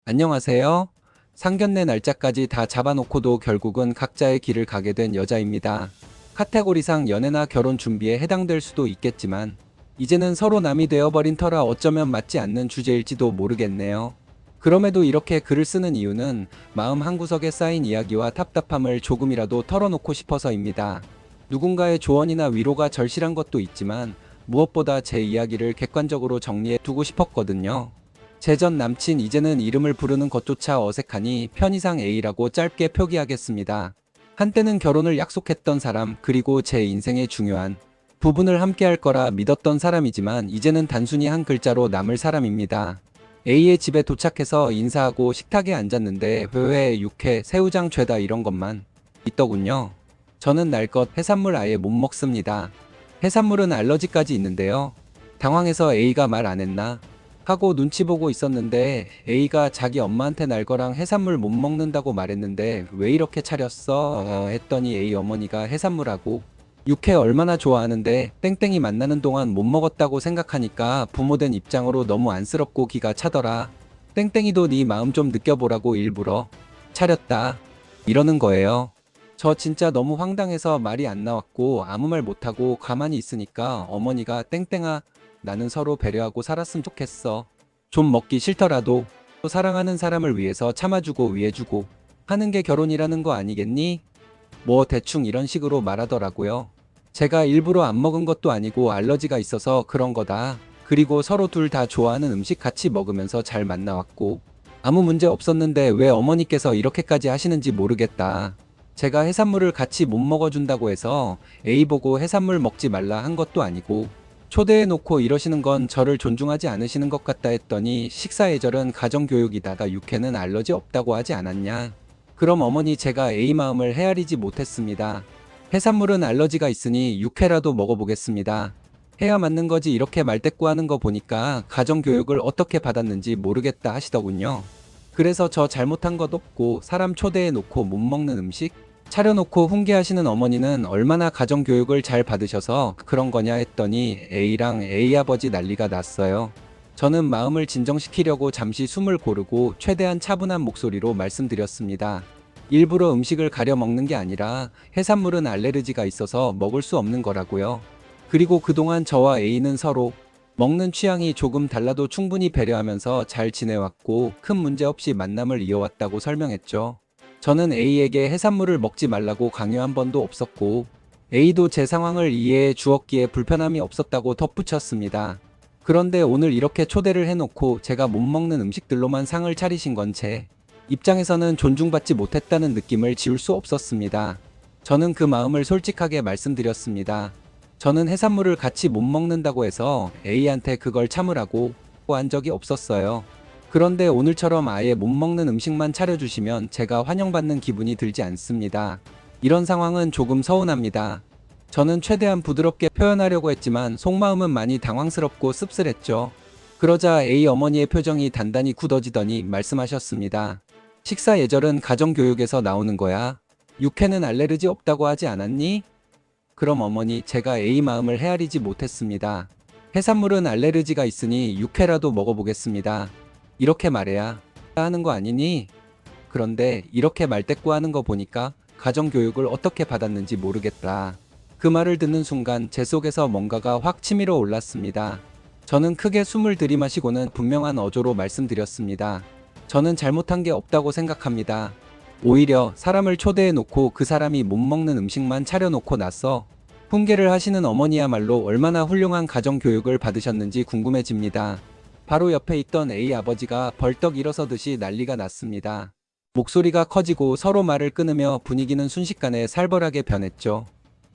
안녕하세요. 상견례 날짜까지 다 잡아놓고도 결국은 각자의 길을 가게 된 여자입니다. 카테고리상 연애나 결혼 준비에 해당될 수도 있겠지만 이제는 서로 남이 되어버린 터라 어쩌면 맞지 않는 주제일지도 모르겠네요. 그럼에도 이렇게 글을 쓰는 이유는 마음 한구석에 쌓인 이야기와 답답함을 조금이라도 털어놓고 싶어서입니다. 누군가의 조언이나 위로가 절실한 것도 있지만 무엇보다 제 이야기를 객관적으로 정리해 두고 싶었거든요. 제 전 남친 이제는 이름을 부르는 것조차 어색하니 편의상 A라고 짧게 표기하겠습니다. 한때는 결혼을 약속했던 사람, 그리고 제 인생의 중요한 부분을 함께 할 거라 믿었던 사람이지만 이제는 단순히 한 글자로 남을 사람입니다. A의 집에 도착해서 인사하고 식탁에 앉았는데 회회, 육회, 새우장 죄다 이런 것만 있더군요. 저는 날 것 해산물 아예 못 먹습니다. 해산물은 알러지까지 있는데요. 당황해서 A가 말 안 했나 하고 눈치 보고 있었는데 A가 자기 엄마한테 날 거랑 해산물 못 먹는다고 말했는데 왜 이렇게 차렸어? 했더니 A 어머니가 해산물하고 육회 얼마나 좋아하는데 땡땡이 만나는 동안 못 먹었다고 생각하니까 부모된 입장으로 너무 안쓰럽고 기가 차더라. 땡땡이도 네 마음 좀 느껴보라고 일부러 차렸다. 이러는 거예요. 저 진짜 너무 황당해서 말이 안 나왔고 아무 말 못하고 가만히 있으니까 어머니가 땡땡아 나는 서로 배려하고 살았으면 좋겠어. 좀 먹기 싫더라도 또 사랑하는 사람을 위해서 참아주고 위해주고 하는 게 결혼이라는 거 아니겠니? 뭐 대충 이런 식으로 말하더라고요. 제가 일부러 안 먹은 것도 아니고 알러지가 있어서 그런 거다. 그리고 서로 둘 다 좋아하는 음식 같이 먹으면서 잘 만나왔고 아무 문제 없었는데 왜 어머니께서 이렇게까지 하시는지 모르겠다. 제가 해산물을 같이 못 먹어준다고 해서 A 보고 해산물 먹지 말라 한 것도 아니고 초대해놓고 이러시는 건 저를 존중하지 않으시는 것 같다 했더니 식사 예절은 가정교육이다가 육회는 알러지 없다고 하지 않았냐. 그럼 어머니 제가 A 마음을 헤아리지 못했습니다. 해산물은 알러지가 있으니 육회라도 먹어보겠습니다. 해야 맞는 거지 이렇게 말대꾸하는 거 보니까 가정교육을 어떻게 받았는지 모르겠다 하시더군요. 그래서 저 잘못한 것 없고 사람 초대해놓고 못 먹는 음식? 차려놓고 훈계하시는 어머니는 얼마나 가정교육을 잘 받으셔서 그런 거냐 했더니 A랑 A 아버지 난리가 났어요. 저는 마음을 진정시키려고 잠시 숨을 고르고 최대한 차분한 목소리로 말씀드렸습니다. 일부러 음식을 가려 먹는 게 아니라 해산물은 알레르기가 있어서 먹을 수 없는 거라고요. 그리고 그동안 저와 A는 서로 먹는 취향이 조금 달라도 충분히 배려하면서 잘 지내왔고 큰 문제 없이 만남을 이어왔다고 설명했죠. 저는 A에게 해산물을 먹지 말라고 강요한 번도 없었고 A도 제 상황을 이해해 주었기에 불편함이 없었다고 덧붙였습니다. 그런데 오늘 이렇게 초대를 해놓고 제가 못 먹는 음식들로만 상을 차리신 건 제 입장에서는 존중받지 못했다는 느낌을 지울 수 없었습니다. 저는 그 마음을 솔직하게 말씀드렸습니다. 저는 해산물을 같이 못 먹는다고 해서 A한테 그걸 참으라고 한 적이 없었어요. 그런데 오늘처럼 아예 못 먹는 음식만 차려주시면 제가 환영받는 기분이 들지 않습니다. 이런 상황은 조금 서운합니다. 저는 최대한 부드럽게 표현하려고 했지만 속마음은 많이 당황스럽고 씁쓸했죠. 그러자 A 어머니의 표정이 단단히 굳어지더니 말씀하셨습니다. 식사 예절은 가정교육에서 나오는 거야. 육회는 알레르기 없다고 하지 않았니? 그럼 어머니 제가 A 마음을 헤아리지 못했습니다. 해산물은 알레르기가 있으니 육회라도 먹어보겠습니다. 이렇게 말해야 하는 거 아니니? 그런데 이렇게 말대꾸하는 거 보니까 가정교육을 어떻게 받았는지 모르겠다. 그 말을 듣는 순간 제 속에서 뭔가가 확 치밀어 올랐습니다. 저는 크게 숨을 들이마시고는 분명한 어조로 말씀드렸습니다. 저는 잘못한 게 없다고 생각합니다. 오히려 사람을 초대해 놓고 그 사람이 못 먹는 음식만 차려놓고 나서 훈계를 하시는 어머니야말로 얼마나 훌륭한 가정교육을 받으셨는지 궁금해집니다. 바로 옆에 있던 A 아버지가 벌떡 일어서듯이 난리가 났습니다. 목소리가 커지고 서로 말을 끊으며 분위기는 순식간에 살벌하게 변했죠.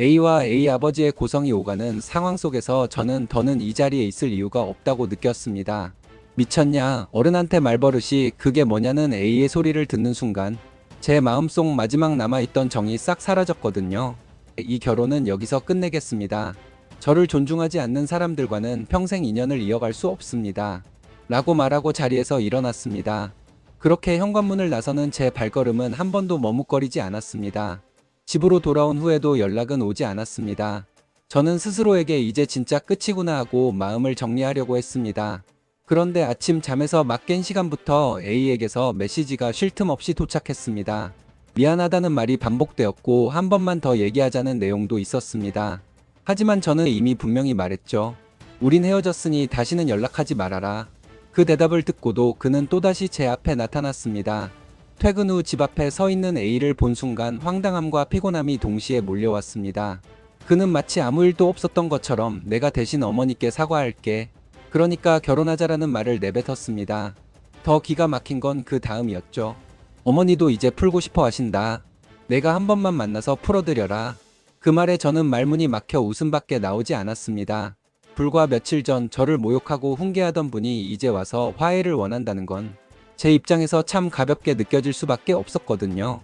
A와 A 아버지의 고성이 오가는 상황 속에서 저는 더는 이 자리에 있을 이유가 없다고 느꼈습니다. 미쳤냐? 어른한테 말버릇이 그게 뭐냐는 A의 소리를 듣는 순간 제 마음속 마지막 남아있던 정이 싹 사라졌거든요. 이 결혼은 여기서 끝내겠습니다. 저를 존중하지 않는 사람들과는 평생 인연을 이어갈 수 없습니다. 라고 말하고 자리에서 일어났습니다. 그렇게 현관문을 나서는 제 발걸음은 한 번도 머뭇거리지 않았습니다. 집으로 돌아온 후에도 연락은 오지 않았습니다. 저는 스스로에게 이제 진짜 끝이구나 하고 마음을 정리하려고 했습니다. 그런데 아침 잠에서 막 깬 시간부터 A에게서 메시지가 쉴 틈 없이 도착했습니다. 미안하다는 말이 반복되었고 한 번만 더 얘기하자는 내용도 있었습니다. 하지만 저는 이미 분명히 말했죠. 우린 헤어졌으니 다시는 연락하지 말아라. 그 대답을 듣고도 그는 또다시 제 앞에 나타났습니다. 퇴근 후 집 앞에 서 있는 A를 본 순간 황당함과 피곤함이 동시에 몰려왔습니다. 그는 마치 아무 일도 없었던 것처럼 내가 대신 어머니께 사과할게. 그러니까 결혼하자라는 말을 내뱉었습니다. 더 기가 막힌 건 그 다음이었죠. 어머니도 이제 풀고 싶어 하신다. 내가 한 번만 만나서 풀어드려라. 그 말에 저는 말문이 막혀 웃음밖에 나오지 않았습니다. 불과 며칠 전 저를 모욕하고 훈계하던 분이 이제 와서 화해를 원한다는 건 제 입장에서 참 가볍게 느껴질 수밖에 없었거든요.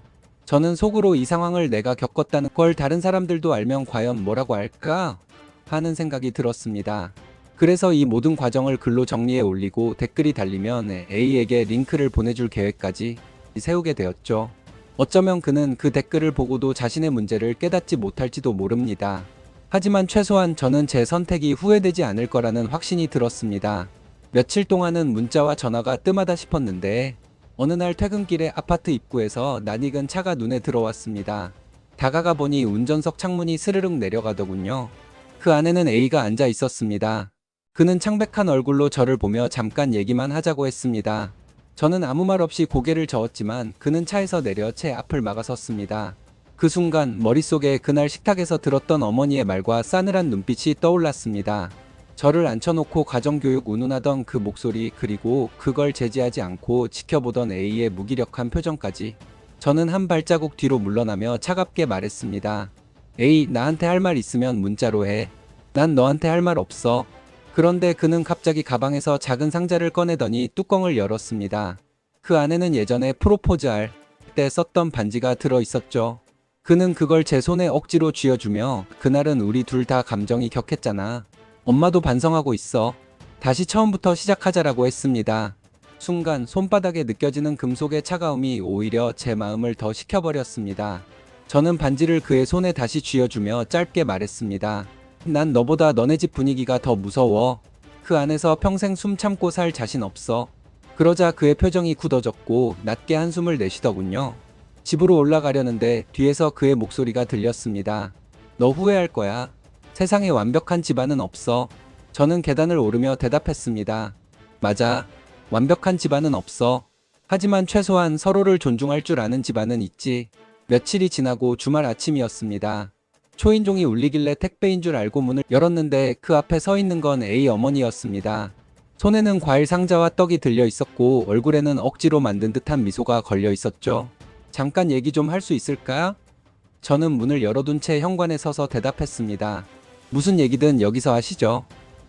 저는 속으로 이 상황을 내가 겪었다는 걸 다른 사람들도 알면 과연 뭐라고 할까 하는 생각이 들었습니다. 그래서 이 모든 과정을 글로 정리해 올리고 댓글이 달리면 A에게 링크를 보내줄 계획까지 세우게 되었죠. 어쩌면 그는 그 댓글을 보고도 자신의 문제를 깨닫지 못할지도 모릅니다. 하지만 최소한 저는 제 선택이 후회되지 않을 거라는 확신이 들었습니다. 며칠 동안은 문자와 전화가 뜸하다 싶었는데 어느 날 퇴근길에 아파트 입구에서 낯익은 차가 눈에 들어왔습니다. 다가가 보니 운전석 창문이 스르륵 내려가더군요. 그 안에는 A가 앉아 있었습니다. 그는 창백한 얼굴로 저를 보며 잠깐 얘기만 하자고 했습니다. 저는 아무 말 없이 고개를 저었지만 그는 차에서 내려 제 앞을 막아섰습니다. 그 순간 머릿속에 그날 식탁에서 들었던 어머니의 말과 싸늘한 눈빛이 떠올랐습니다. 저를 앉혀놓고 가정교육 운운하던 그 목소리, 그리고 그걸 제지하지 않고 지켜보던 A의 무기력한 표정까지. 저는 한 발자국 뒤로 물러나며 차갑게 말했습니다. A, 나한테 할 말 있으면 문자로 해. 난 너한테 할 말 없어. 그런데 그는 갑자기 가방에서 작은 상자를 꺼내더니 뚜껑을 열었습니다. 그 안에는 예전에 프로포즈할 때 썼던 반지가 들어 있었죠. 그는 그걸 제 손에 억지로 쥐어주며 그날은 우리 둘 다 감정이 격했잖아. 엄마도 반성하고 있어. 다시 처음부터 시작하자라고 했습니다. 순간 손바닥에 느껴지는 금속의 차가움이 오히려 제 마음을 더 식혀버렸습니다. 저는 반지를 그의 손에 다시 쥐어주며 짧게 말했습니다. 난 너보다 너네 집 분위기가 더 무서워. 그 안에서 평생 숨 참고 살 자신 없어. 그러자 그의 표정이 굳어졌고 낮게 한숨을 내쉬더군요. 집으로 올라가려는데 뒤에서 그의 목소리가 들렸습니다. 너 후회할 거야. 세상에 완벽한 집안은 없어. 저는 계단을 오르며 대답했습니다. 맞아. 완벽한 집안은 없어. 하지만 최소한 서로를 존중할 줄 아는 집안은 있지. 며칠이 지나고 주말 아침이었습니다. 초인종이 울리길래 택배인 줄 알고 문을 열었는데 그 앞에 서 있는 건 A 어머니였습니다. 손에는 과일 상자와 떡이 들려 있었고 얼굴에는 억지로 만든 듯한 미소가 걸려 있었죠. 잠깐 얘기 좀 할 수 있을까? 저는 문을 열어둔 채 현관에 서서 대답했습니다. 무슨 얘기든 여기서 하시죠.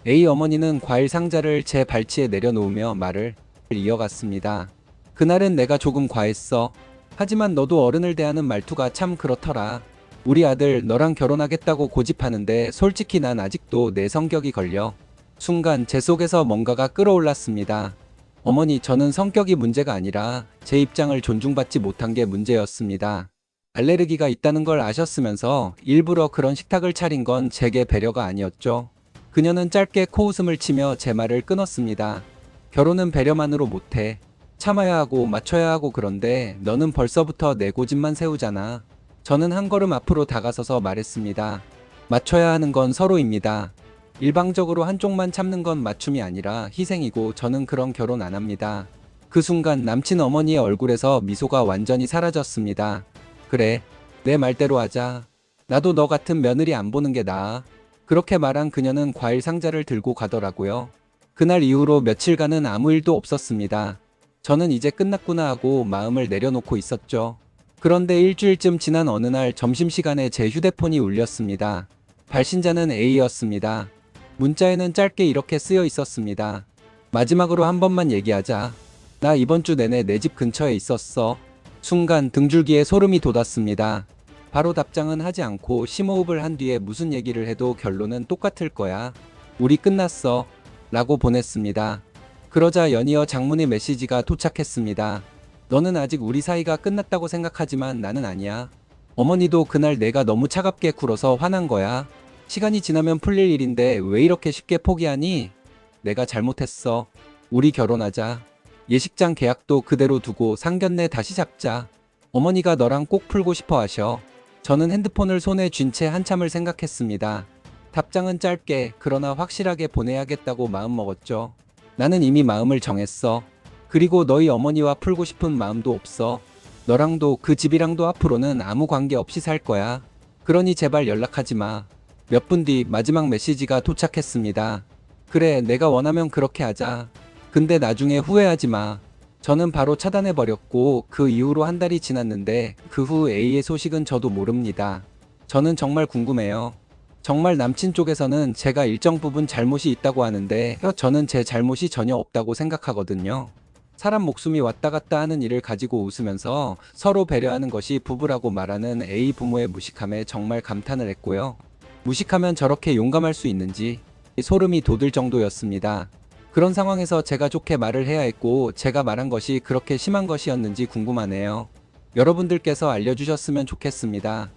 A 어머니는 과일 상자를 제 발치에 내려놓으며 말을 이어갔습니다. 그날은 내가 조금 과했어. 하지만 너도 어른을 대하는 말투가 참 그렇더라. 우리 아들 너랑 결혼하겠다고 고집하는데 솔직히 난 아직도 내 성격이 걸려. 순간 제 속에서 뭔가가 끌어올랐습니다. 어머니, 저는 성격이 문제가 아니라 제 입장을 존중받지 못한 게 문제였습니다. 알레르기가 있다는 걸 아셨으면서 일부러 그런 식탁을 차린 건 제게 배려가 아니었죠. 그녀는 짧게 코웃음을 치며 제 말을 끊었습니다. 결혼은 배려만으로 못해. 참아야 하고 맞춰야 하고 그런데 너는 벌써부터 내 고집만 세우잖아. 저는 한 걸음 앞으로 다가서서 말했습니다. 맞춰야 하는 건 서로입니다. 일방적으로 한쪽만 참는 건 맞춤이 아니라 희생이고 저는 그런 결혼 안 합니다. 그 순간 남친 어머니의 얼굴에서 미소가 완전히 사라졌습니다. 그래, 내 말대로 하자. 나도 너 같은 며느리 안 보는 게 나아. 그렇게 말한 그녀는 과일 상자를 들고 가더라고요. 그날 이후로 며칠간은 아무 일도 없었습니다. 저는 이제 끝났구나 하고 마음을 내려놓고 있었죠. 그런데 일주일쯤 지난 어느 날 점심시간에 제 휴대폰이 울렸습니다. 발신자는 A였습니다. 문자에는 짧게 이렇게 쓰여 있었습니다. 마지막으로 한 번만 얘기하자. 나 이번 주 내내 내 집 근처에 있었어. 순간 등줄기에 소름이 돋았습니다. 바로 답장은 하지 않고 심호흡을 한 뒤에 무슨 얘기를 해도 결론은 똑같을 거야. 우리 끝났어. 라고 보냈습니다. 그러자 연이어 장문의 메시지가 도착했습니다. 너는 아직 우리 사이가 끝났다고 생각하지만 나는 아니야. 어머니도 그날 내가 너무 차갑게 굴어서 화난 거야. 시간이 지나면 풀릴 일인데 왜 이렇게 쉽게 포기하니? 내가 잘못했어. 우리 결혼하자. 예식장 계약도 그대로 두고 상견례 다시 잡자. 어머니가 너랑 꼭 풀고 싶어 하셔. 저는 핸드폰을 손에 쥔 채 한참을 생각했습니다. 답장은 짧게 그러나 확실하게 보내야겠다고 마음먹었죠. 나는 이미 마음을 정했어. 그리고 너희 어머니와 풀고 싶은 마음도 없어. 너랑도 그 집이랑도 앞으로는 아무 관계 없이 살 거야. 그러니 제발 연락하지 마. 몇 분 뒤 마지막 메시지가 도착했습니다. 그래, 내가 원하면 그렇게 하자. 근데 나중에 후회하지 마. 저는 바로 차단해버렸고 그 이후로 한 달이 지났는데 그 후 A의 소식은 저도 모릅니다. 저는 정말 궁금해요. 정말 남친 쪽에서는 제가 일정 부분 잘못이 있다고 하는데 저는 제 잘못이 전혀 없다고 생각하거든요. 사람 목숨이 왔다 갔다 하는 일을 가지고 웃으면서 서로 배려하는 것이 부부라고 말하는 A 부모의 무식함에 정말 감탄을 했고요. 무식하면 저렇게 용감할 수 있는지 소름이 돋을 정도였습니다. 그런 상황에서 제가 좋게 말을 해야 했고 제가 말한 것이 그렇게 심한 것이었는지 궁금하네요. 여러분들께서 알려주셨으면 좋겠습니다.